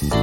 Hello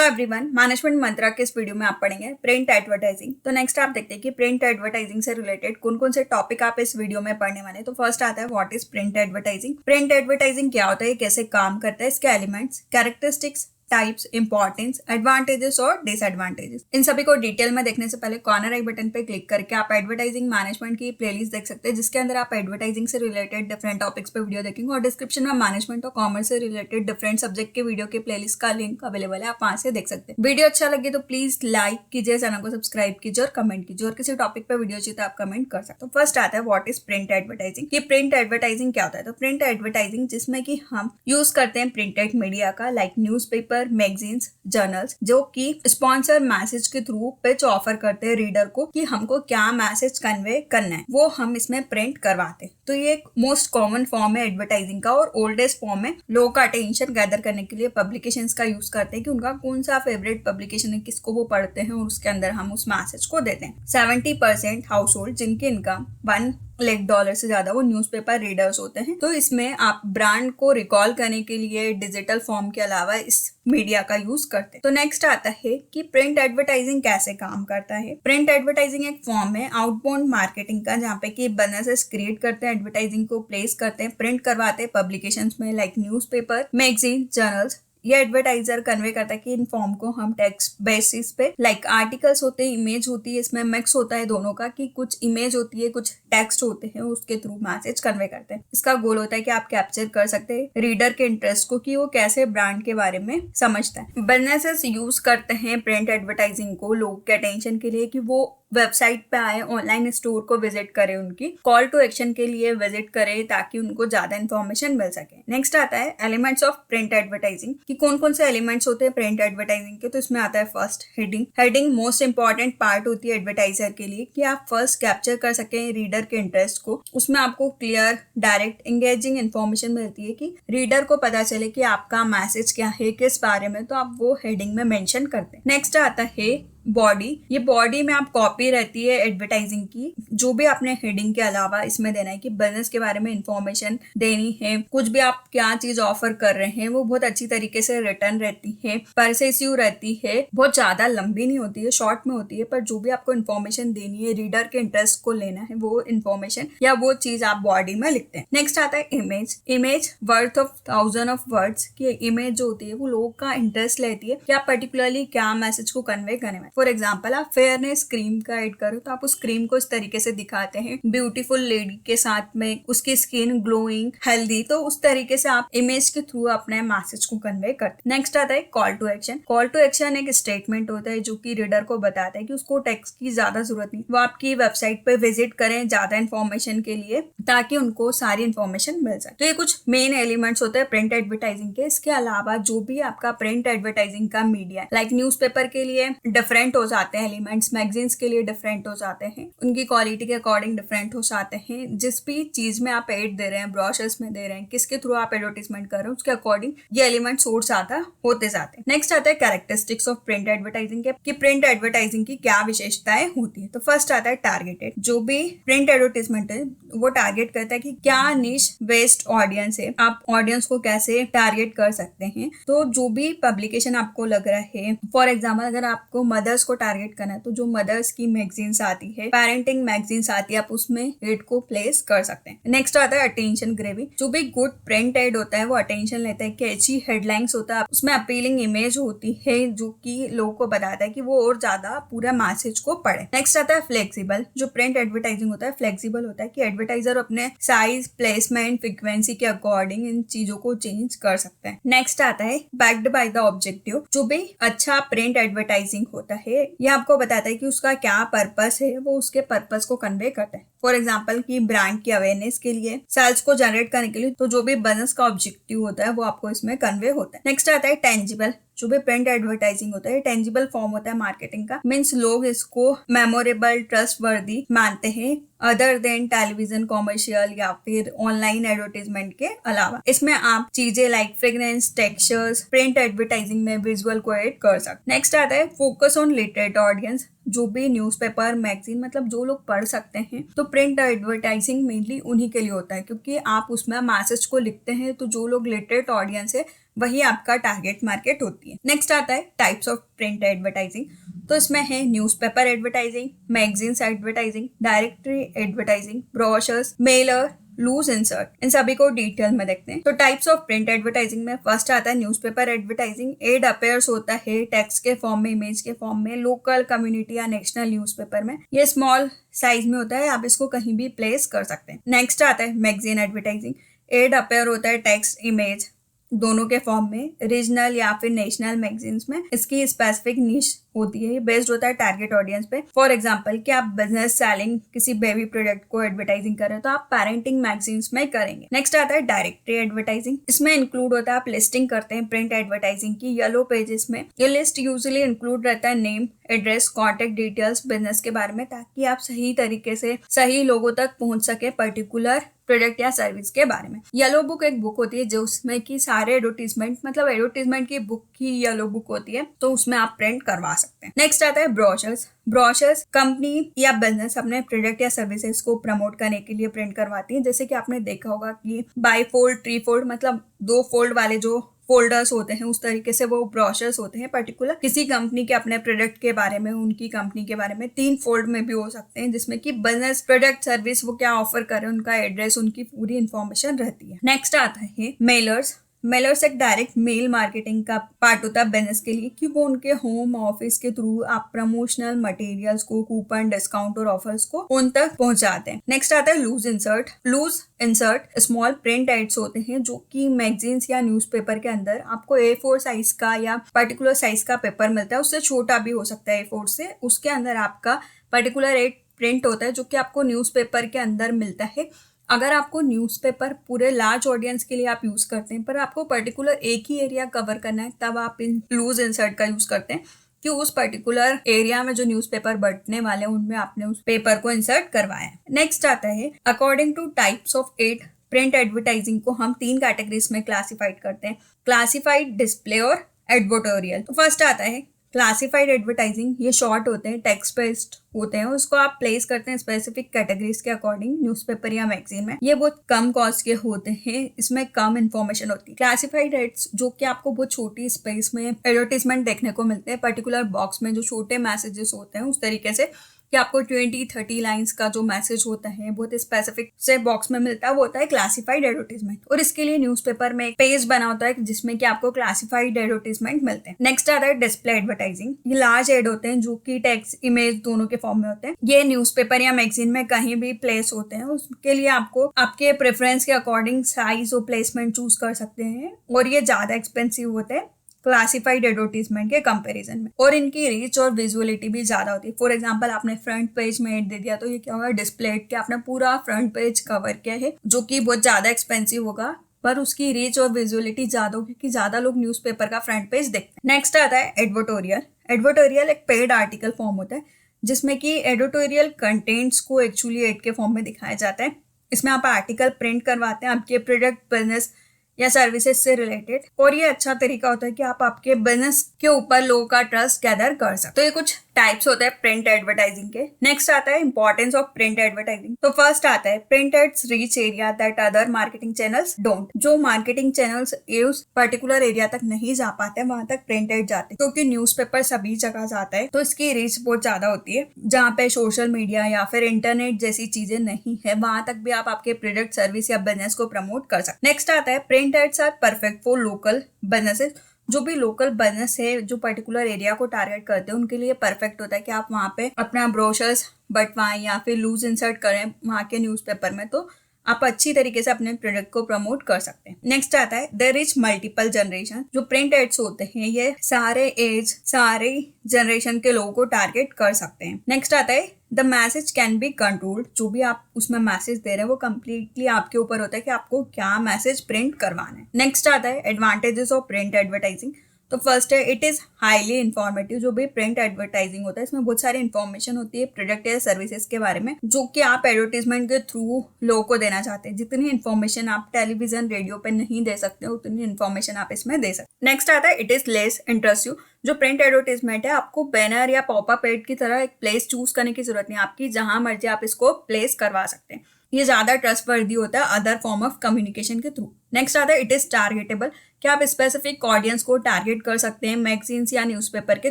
everyone, management मंत्रा के इस video में आप पढ़ेंगे प्रिंट एडवर्टाइजिंग। तो नेक्स्ट आप देखते हैं कि प्रिंट एडवर्टाइजिंग से रिलेटेड कौन कौन से टॉपिक आप इस वीडियो में पढ़ने वाले हैं। तो फर्स्ट आता है what is print advertising. Print advertising क्या होता है, कैसे काम करता है, इसके elements, characteristics, types, importance, advantages और डिसएडवांटेजेस। इन सभी को डिटेल में देखने से पहले कॉर्नर आई बटन पे क्लिक करके आप एडवर्टाइजिंग मैनेजमेंट की प्लेलिस्ट देख सकते हैं, जिसके अंदर आप एडवर्टाइजिंग से रिलेटेड डिफरेंट टॉपिक्स पे वीडियो देखेंगे। और डिस्क्रिप्शन में मैनेजमेंट और कॉमर्स से रिलेटेड डिफरेंट सब्जेक्ट के वीडियो के प्लेलिस्ट का लिंक अवेलेबल है, आप वहां से देख सकते हैं। वीडियो अच्छा लगे तो प्लीज लाइक कीजिए, चैनल को सब्सक्राइब कीजिए और कमेंट कीजिए। और किसी टॉपिक पे वीडियो चाहिए तो आप कमेंट कर सकते हो। फर्स्ट आता है व्हाट इज प्रिंट एडवर्टाइजिंग। कि प्रिंट एडवर्टाइजिंग क्या होता है। तो प्रिंट एडवर्टाइजिंग जिसमें कि हम यूज करते हैं प्रिंटेड मीडिया का, लाइक न्यूज़पेपर, मैगजीन्स, जर्नल्स, जो कि स्पॉन्सर मैसेज के थ्रू पिच ऑफर करते हैं रीडर को कि हमको क्या मैसेज कन्वे करना है, वो हम इसमें प्रिंट करवाते हैं। तो ये एक मोस्ट कॉमन फॉर्म है एडवर्टाइजिंग का और ओल्डेस्ट फॉर्म है। लोगों का अटेंशन गैदर करने के लिए पब्लिकेशंस का यूज करते हैं कि उनका कौन सा फेवरेट पब्लिकेशन है, किसको वो पढ़ते हैं और उसके अंदर हम उस मैसेज को देते हैं। 70% हाउस होल्ड जिनकी इनकम $1 लाख से ज्यादा, वो न्यूज़पेपर रीडर्स होते हैं। तो इसमें आप ब्रांड को रिकॉल करने के लिए डिजिटल फॉर्म के अलावा इस मीडिया का यूज करते हैं। तो नेक्स्ट आता है कि प्रिंट एडवर्टाइजिंग कैसे काम करता है। प्रिंट एडवर्टाइजिंग एक फॉर्म है आउटबाउंड मार्केटिंग का, जहाँ पे कि बिजनेसेस क्रिएट करते हैं, एडवर्टाइजिंग को प्लेस करते हैं, प्रिंट करवाते हैं पब्लिकेशंस में, लाइक न्यूज़पेपर, मैगजीन, जर्नल्स। ये एडवर्टाइजर कन्वे करता है कि इन फॉर्म को हम टेक्स्ट बेसिस पे, लाइक आर्टिकल्स होते हैं, इमेज होती है, इसमें मिक्स होता है दोनों का, कि कुछ इमेज होती है, कुछ टेक्स्ट होते हैं, उसके थ्रू मैसेज कन्वे करते हैं। इसका गोल होता है कि आप कैप्चर कर सकते हैं रीडर के इंटरेस्ट को, कि वो कैसे ब्रांड के बारे में समझता है। बिजनेसेस यूज करते हैं प्रिंट एडवर्टाइजिंग को लोगों के अटेंशन के लिए, कि वो वेबसाइट पे आए, ऑनलाइन स्टोर को विजिट करें, उनकी कॉल टू एक्शन के लिए विजिट करें, ताकि उनको ज्यादा इन्फॉर्मेशन मिल सके। नेक्स्ट आता है एलिमेंट्स ऑफ प्रिंट एडवर्टाइजिंग, कि कौन कौन से एलिमेंट्स होते हैं प्रिंट एडवर्टाइजिंग के। तो इसमें आता है first heading. Heading most important part होती है एडवर्टाइजर के लिए, कि आप फर्स्ट कैप्चर कर सकें रीडर के इंटरेस्ट को। उसमें आपको क्लियर, डायरेक्ट, एंगेजिंग इन्फॉर्मेशन मिलती है, कि रीडर को पता चले कि आपका मैसेज क्या है, किस बारे में, तो आप वो हेडिंग में मेंशन करते हैं। नेक्स्ट आता है बॉडी। ये बॉडी में आप कॉपी रहती है एडवर्टाइजिंग की, जो भी आपने हेडिंग के अलावा इसमें देना है, कि बिजनेस के बारे में इंफॉर्मेशन देनी है, कुछ भी आप क्या चीज ऑफर कर रहे हैं, वो बहुत अच्छी तरीके से रिटर्न रहती है, परसेसिव रहती है, बहुत ज्यादा लंबी नहीं होती है, शॉर्ट में होती है, पर जो भी आपको इन्फॉर्मेशन देनी है, रीडर के इंटरेस्ट को लेना है, वो इन्फॉर्मेशन या वो चीज आप बॉडी में लिखते हैं। नेक्स्ट आता है image. Image worth of 1000 of words. की इमेज जो होती है वो लोगों का इंटरेस्ट लेती है कि आप पर्टिकुलरली क्या मैसेज को कन्वे करने में। फॉर एग्जाम्पल, आप फेयरनेस क्रीम का ऐड करो, तो आप उस क्रीम को इस तरीके से दिखाते हैं, ब्यूटीफुल लेडी के साथ में, उसकी स्किन ग्लोइंग, हेल्दी, तो उस तरीके से आप इमेज के थ्रू अपने मैसेज को कन्वे करते हैं। नेक्स्ट आता है call to action. Call to action एक स्टेटमेंट होता है जो कि रीडर को बताता है कि उसको टेक्स्ट की ज्यादा जरूरत नहीं, वो आपकी वेबसाइट पे विजिट करें ज्यादा इन्फॉर्मेशन के लिए, ताकि उनको सारी इन्फॉर्मेशन मिल सके। तो ये कुछ मेन एलिमेंट्स होते हैं प्रिंट एडवर्टाइजिंग के। इसके अलावा जो भी आपका प्रिंट एडवर्टाइजिंग का मीडिया, लाइक न्यूज़पेपर के लिए डिफरेंट हो जाते हैं एलिमेंट्स, मैगजीन्स के लिए डिफरेंट हो जाते हैं, उनकी क्वालिटी के अकॉर्डिंग डिफरेंट हो जाते हैं। जिस भी चीज में आप एड दे रहे हैं, ब्रोशर्स में दे रहे हैं, किसके थ्रू आप एडवर्टाइजमेंट कर रहे हैं, उसके अकॉर्डिंग ये एलिमेंट्स और ज्यादा होते जाते हैं। नेक्स्ट आता है कैरेक्टरिस्टिक्स ऑफ प्रिंट एडवर्टाइजिंग के, कि प्रिंट एडवर्टाइजिंग की क्या विशेषताएं होती है। तो फर्स्ट आता है टारगेटेड। जो भी प्रिंट एडवर्टाइजमेंट है वो टारगेट करता है कि क्या निश बेस्ड ऑडियंस है, आप ऑडियंस को कैसे टारगेट कर सकते हैं। तो जो भी पब्लिकेशन आपको लग रहा है, फॉर एग्जाम्पल अगर आपको मदर्स को टारगेट करना है, तो जो मदर्स की मैगजीन्स आती है, पेरेंटिंग मैगजीन्स आती है, आप उसमें एड को प्लेस कर सकते हैं। नेक्स्ट आता है अटेंशन ग्रेविंग। जो भी गुड प्रिंट एड होता है वो अटेंशन लेता है, कैची हेडलाइंस होता है, उसमें अपीलिंग इमेज होती है, जो कि लोगों को बताता है कि वो और ज्यादा पूरा मैसेज को पढ़े। नेक्स्ट आता है फ्लेक्सिबल। जो प्रिंट एडवर्टाइजिंग होता है फ्लेक्सिबल होता है, कि एडवर्टाइजर अपने साइज, प्लेसमेंट, फ्रीक्वेंसी के अकॉर्डिंग इन चीजों को चेंज कर सकते हैं। नेक्स्ट आता है बैक्ड बाय द ऑब्जेक्टिव। जो भी अच्छा प्रिंट एडवर्टाइजिंग होता है ये आपको बताता है कि उसका क्या पर्पस है, वो उसके पर्पस को कन्वे करता है। फॉर एग्जाम्पल की ब्रांड की अवेयरनेस के लिए, सेल्स को जनरेट करने के लिए, तो जो भी बिजनेस का ऑब्जेक्टिव होता है वो आपको इसमें कन्वे होता है। नेक्स्ट आता है टेंजिबल। जो भी प्रिंट एडवर्टाइजिंग होता है टेंजिबल फॉर्म होता है मार्केटिंग का, मीन्स लोग इसको मेमोरेबल ट्रस्ट वर्दी मानते हैं अदर देन टेलीविजन कॉमर्शियल या फिर ऑनलाइन एडवर्टाइजमेंट के अलावा। इसमें आप चीजें like fragrance, textures, print advertising में विजुअल को ऐड कर सकते। नेक्स्ट आता है फोकस ऑन लिटरेट ऑडियंस, जो भी न्यूज़पेपर, मैगजीन, मतलब जो लोग पढ़ सकते हैं, तो प्रिंट एडवर्टाइजिंग मेनली उन्हीं के लिए होता है क्योंकि आप उसमें मैसेज को लिखते हैं, तो जो लोग लिटरेट ऑडियंस है वही आपका टारगेट मार्केट होती है। नेक्स्ट आता है टाइप्स ऑफ प्रिंट एडवर्टाइजिंग, तो इसमें है newspaper advertising, magazines advertising, directory advertising, brochures, mailer, loose insert, इन सभी को डिटेल में देखते हैं। तो टाइप्स ऑफ प्रिंट एडवर्टाइजिंग में फर्स्ट आता है न्यूज़पेपर एडवर्टाइजिंग। एड अपेयर्स होता है टेक्स्ट के फॉर्म में, इमेज के फॉर्म में, लोकल, कम्युनिटी या नेशनल न्यूज़पेपर में। ये स्मॉल साइज में होता है, आप इसको कहीं भी प्लेस कर सकते हैं। नेक्स्ट आता है मैगजीन एडवर्टाइजिंग। एड अपेयर होता है टेक्स्ट, इमेज दोनों के फॉर्म में, रीजनल या फिर नेशनल मैगजीन्स में। इसकी स्पेसिफिक नीश होती है, बेस्ड होता है टारगेट ऑडियंस पे। फॉर एग्जांपल कि आप बिजनेस सेलिंग किसी बेबी प्रोडक्ट को एडवर्टाइजिंग कर रहे हो तो आप पेरेंटिंग मैगजीन्स में करेंगे। नेक्स्ट आता है डायरेक्टरी एडवर्टाइजिंग। इसमें इंक्लूड होता है आप लिस्टिंग करते हैं प्रिंट एडवर्टाइजिंग की येलो पेजेस में। ये लिस्ट यूजुअली इंक्लूड रहता है name, address, contact details business के बारे में, ताकि आप सही तरीके से सही लोगों तक पहुंच सके पर्टिकुलर प्रोडक्ट या सर्विस के बारे में। येलो बुक एक बुक होती है जो उसमें की सारे एडवर्टीजमेंट, मतलब एडवर्टीजमेंट की बुक की येलो बुक होती है, तो उसमें आप प्रिंट करवा सकते हैं। नेक्स्ट आता है ब्रोशर्स। ब्रोशर्स कंपनी या बिजनेस अपने प्रोडक्ट या सर्विसेज को प्रमोट करने के लिए प्रिंट करवाती है। जैसे कि आपने देखा होगा कि बाई फोल्ड, ट्री फोल्ड, मतलब 2 फोल्ड वाले जो फोल्डर्स होते हैं, उस तरीके से वो ब्रोशर्स होते हैं। पर्टिकुलर किसी कंपनी के अपने प्रोडक्ट के बारे में, उनकी कंपनी के बारे में 3 फोल्ड में भी हो सकते हैं, जिसमें कि बिजनेस, प्रोडक्ट, सर्विस वो क्या ऑफर कर रहे हैं, उनका एड्रेस, उनकी पूरी इंफॉर्मेशन रहती है। नेक्स्ट आता है मेलर्स। मेलर्स एक डायरेक्ट मेल मार्केटिंग का पार्ट होता है बिजनेस के लिए, कि वो उनके होम ऑफिस के थ्रू आप प्रमोशनल मटेरियल्स को, कूपन, डिस्काउंट और ऑफर्स को उन तक पहुंचाते हैं। नेक्स्ट आता है loose insert. Loose insert small print ads होते हैं जो कि मैगजीन्स या न्यूज़पेपर के अंदर आपको A4 साइज का या पर्टिकुलर साइज का पेपर मिलता है, उससे छोटा भी हो सकता है A4 से। उसके अंदर आपका पर्टिकुलर एड प्रिंट होता है जो कि आपको न्यूज़पेपर के अंदर मिलता है। अगर आपको न्यूज़पेपर पूरे लार्ज ऑडियंस के लिए आप यूज करते हैं, पर आपको पर्टिकुलर एक ही एरिया कवर करना है, तब आप इन लूज इंसर्ट का यूज करते हैं कि उस पर्टिकुलर एरिया में जो न्यूज़पेपर बंटने वाले हैं उनमें आपने उस पेपर को इंसर्ट करवाया है। नेक्स्ट आता है according to types of ad print advertising को हम 3 कैटेगरीज में क्लासिफाइड करते हैं, क्लासिफाइड, डिस्प्ले और एडवर्टोरियल। तो फर्स्ट आता है क्लासिफाइड एडवर्टाइजिंग। ये शॉर्ट होते हैं, टेक्स्ट बेस्ड होते हैं, उसको आप प्लेस करते हैं स्पेसिफिक कैटेगरीज के अकॉर्डिंग न्यूज़पेपर या मैगजीन में। ये बहुत कम कॉस्ट के होते हैं, इसमें कम इन्फॉर्मेशन होती है। क्लासिफाइड एड्स जो कि आपको बहुत छोटी स्पेस में एडवर्टीजमेंट देखने को मिलते हैं, पर्टिकुलर बॉक्स में जो छोटे मैसेजेस होते हैं, उस तरीके से कि आपको 20-30 लाइंस का जो मैसेज होता है बहुत स्पेसिफिक से बॉक्स में मिलता है, वो होता है क्लासिफाइड एडवर्टीजमेंट। और इसके लिए न्यूज़पेपर में एक पेज बना होता है जिसमें कि आपको क्लासिफाइड एडवर्टीजमेंट मिलते हैं। नेक्स्ट आता है डिस्प्ले एडवर्टाइजिंग। ये लार्ज एड होते हैं जो कि टेक्स्ट, इमेज दोनों के फॉर्म में होते हैं। ये न्यूज़पेपर या मैगजीन में कहीं भी प्लेस होते हैं। उसके लिए आपको आपके प्रेफरेंस के अकॉर्डिंग साइज और प्लेसमेंट चूज कर सकते हैं, और ये ज्यादा एक्सपेंसिव होते हैं क्लासिफाइड एडवर्टीजमेंट के कंपैरिजन में, और इनकी रीच और विजुअलिटी भी ज्यादा होती है। फॉर एग्जांपल आपने फ्रंट पेज में एड दे दिया तो ये क्या होगा, डिस्प्ले एड के आपने पूरा फ्रंट पेज कवर किया है, जो कि बहुत ज्यादा एक्सपेंसिव होगा, पर उसकी रीच और विजुअलिटी ज्यादा होगी क्योंकि ज्यादा लोग न्यूज़पेपर का फ्रंट पेज देखते हैं। नेक्स्ट आता है एडवर्टोरियल। एडवर्टोरियल एक पेड आर्टिकल फॉर्म होता है जिसमें कि एडवर्टोरियल कंटेंट्स को एक्चुअली एड के फॉर्म में दिखाया जाता है। इसमें आप आर्टिकल प्रिंट करवाते हैं आपके प्रोडक्ट, बिजनेस या सर्विसेज से रिलेटेड, और ये अच्छा तरीका होता है कि आप आपके बिजनेस के ऊपर लोगों का ट्रस्ट गैदर कर सकते। तो ये कुछ टाइप्स होते हैं प्रिंट एडवर्टाइजिंग के। नेक्स्ट आता है इंपॉर्टेंस ऑफ प्रिंट एडवर्टाइजिंग। तो फर्स्ट आता है print ads reach area that other marketing channels don't. जो मार्केटिंग चैनल्स उस पर्टिकुलर एरिया तक नहीं जा पाते, वहां तक प्रिंट एड जाते हैं, क्योंकि न्यूज़पेपर सभी जगह जाता है, तो इसकी रीच बहुत ज्यादा होती है। जहाँ पे सोशल मीडिया या फिर इंटरनेट जैसी चीजें नहीं है, वहां तक भी आप आपके प्रोडक्ट, सर्विस या बिजनेस को प्रमोट कर सकते। नेक्स्ट आता है print ads are perfect for local businesses. जो भी लोकल बिजनेस है जो पर्टिकुलर एरिया को टारगेट करते हैं, उनके लिए परफेक्ट होता है कि आप वहां पे अपना ब्रोशर्स बंटवाएं या फिर लूज इंसर्ट करें वहां के न्यूज़पेपर में, तो आप अच्छी तरीके से अपने प्रोडक्ट को प्रमोट कर सकते हैं। नेक्स्ट आता है देयर इज मल्टीपल जनरेशन। जो प्रिंट एड्स होते हैं ये सारे एज, सारे जनरेशन के लोगों को टारगेट कर सकते हैं। नेक्स्ट आता है the message can be controlled. जो भी आप उसमें मैसेज दे रहे हैं वो कम्प्लीटली आपके ऊपर होता है कि आपको क्या मैसेज प्रिंट करवाना है। नेक्स्ट आता है एडवांटेजेस ऑफ प्रिंट एडवर्टाइजिंग। तो फर्स्ट है इट इज हाईली इंफॉर्मेटिव। जो भी प्रिंट एडवर्टाइजिंग होता है इसमें बहुत सारी इन्फॉर्मेशन होती है प्रोडक्ट या सर्विसेज के बारे में जो कि आप एडवर्टीजमेंट के थ्रू लोगों को देना चाहते हैं। जितनी इन्फॉर्मेशन आप टेलीविजन रेडियो पे नहीं दे सकते उतनी इन्फॉर्मेशन आप इसमें दे सकते। नेक्स्ट आता है इट इज लेस इंटरेस्टिव। जो प्रिंट एडवर्टीजमेंट है आपको बैनर या पॉपअप एड की तरह एक प्लेस चूज करने की जरूरत नहीं, आपकी जहां मर्जी आप इसको प्लेस करवा सकते हैं। ये ज्यादा ट्रस्टवर्दी होता है अदर फॉर्म ऑफ कम्युनिकेशन के थ्रू। नेक्स्ट आता है इट इज टारगेटेबल, कि आप स्पेसिफिक ऑडियंस को टारगेट कर सकते हैं मैगजीन्स या न्यूज़पेपर के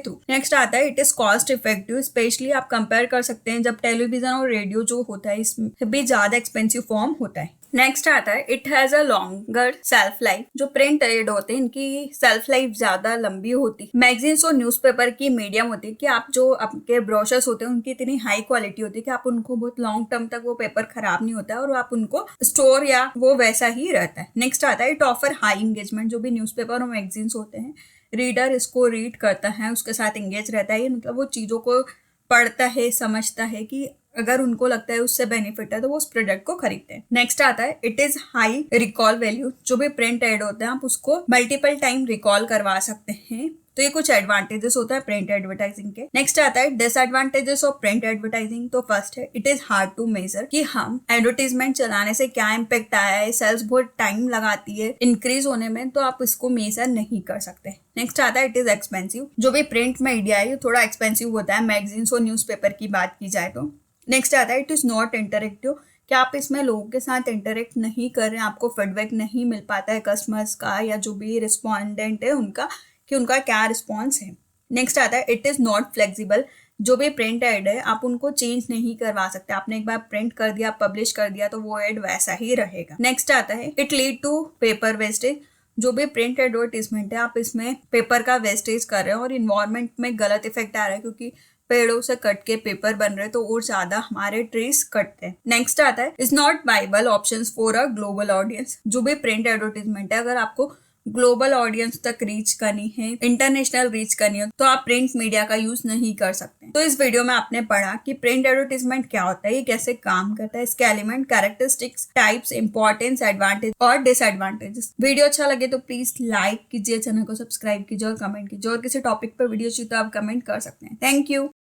थ्रू। नेक्स्ट आता है it is cost effective, specially आप कंपेयर कर सकते हैं जब टेलीविजन और रेडियो जो होता है इसमें भी ज्यादा एक्सपेंसिव फॉर्म होता है। नेक्स्ट आता है it has a longer self life. जो प्रिंट एड होते हैं इनकी सेल्फ लाइफ ज्यादा लंबी होती है। मैगजीन्स और न्यूज़पेपर की मीडियम होती है कि आप जो आपके ब्रोशर्स होते हैं उनकी इतनी हाई क्वालिटी होती है कि आप उनको बहुत लॉन्ग टर्म तक वो पेपर खराब नहीं होता है और आप उनको स्टोर या वो वैसा ही रहता है। नेक्स्ट आता है इट ऑफर हाई एंगेजमेंट। जो भी न्यूज़पेपर और मैगजीन्स होते हैं रीडर इसको रीड करता है, उसके साथ एंगेज रहता है, मतलब वो चीज़ों को पढ़ता है, समझता है कि अगर उनको लगता है उससे बेनिफिट है तो वो उस प्रोडक्ट को खरीदते हैं। नेक्स्ट आता है it is high recall value. जो भी प्रिंट एड होते हैं आप उसको मल्टीपल टाइम रिकॉल करवा सकते हैं। तो ये कुछ एडवांटेजेस होता है प्रिंट एडवर्टाइजिंग के। नेक्स्ट आता है डिसएडवांटेजेस ऑफ प्रिंट एडवर्टाइजिंग। तो फर्स्ट है it is hard to measure, कि हम एडवर्टीजमेंट चलाने से क्या इम्पैक्ट आया है, सेल्स बहुत टाइम लगाती है इंक्रीज होने में, तो आप इसको मेजर नहीं कर सकते। नेक्स्ट आता है इट इज एक्सपेंसिव। जो भी प्रिंट मीडिया है थोड़ा एक्सपेंसिव होता है मैगजीन्स और न्यूज़पेपर की बात की जाए तो। नेक्स्ट आता है इट इज नॉट इंटरेक्टिव, कि आप इसमें लोगों के साथ इंटरेक्ट नहीं कर रहे हैं, आपको फीडबैक नहीं मिल पाता है कस्टमर्स का या जो भी रिस्पॉन्डेंट है उनका, कि उनका क्या रिस्पॉन्स है। नेक्स्ट आता है इट इज नॉट फ्लेक्सिबल। जो भी प्रिंट एड है आप उनको चेंज नहीं करवा सकते, आपने एक बार प्रिंट कर दिया पब्लिश कर दिया तो वो एड वैसा ही रहेगा। नेक्स्ट आता है it lead to paper wastage. जो भी प्रिंट एडवर्टीजमेंट है आप इसमें पेपर का वेस्टेज कर रहे हैं और इन्वायरमेंट में गलत इफेक्ट आ रहा है, क्योंकि पेड़ों से कट के पेपर बन रहे तो और ज्यादा हमारे ट्रीज कटते हैं। नेक्स्ट आता है is not viable options for a global audience. जो भी प्रिंट एडवर्टीजमेंट है अगर आपको ग्लोबल ऑडियंस तक रीच करनी है, इंटरनेशनल रीच करनी है, तो आप प्रिंट मीडिया का यूज नहीं कर सकते। तो इस वीडियो में आपने पढ़ा कि प्रिंट एडवर्टीजमेंट क्या होता है, ये कैसे काम करता है, इसके element, characteristics, types, importance, advantage और डिसएडवांटेजेस। वीडियो अच्छा लगे तो प्लीज लाइक कीजिए, चैनल को सब्सक्राइब कीजिए और कमेंट कीजिए। और किसी टॉपिक पर वीडियो चाहिए तो आप कमेंट कर सकते हैं। Thank you.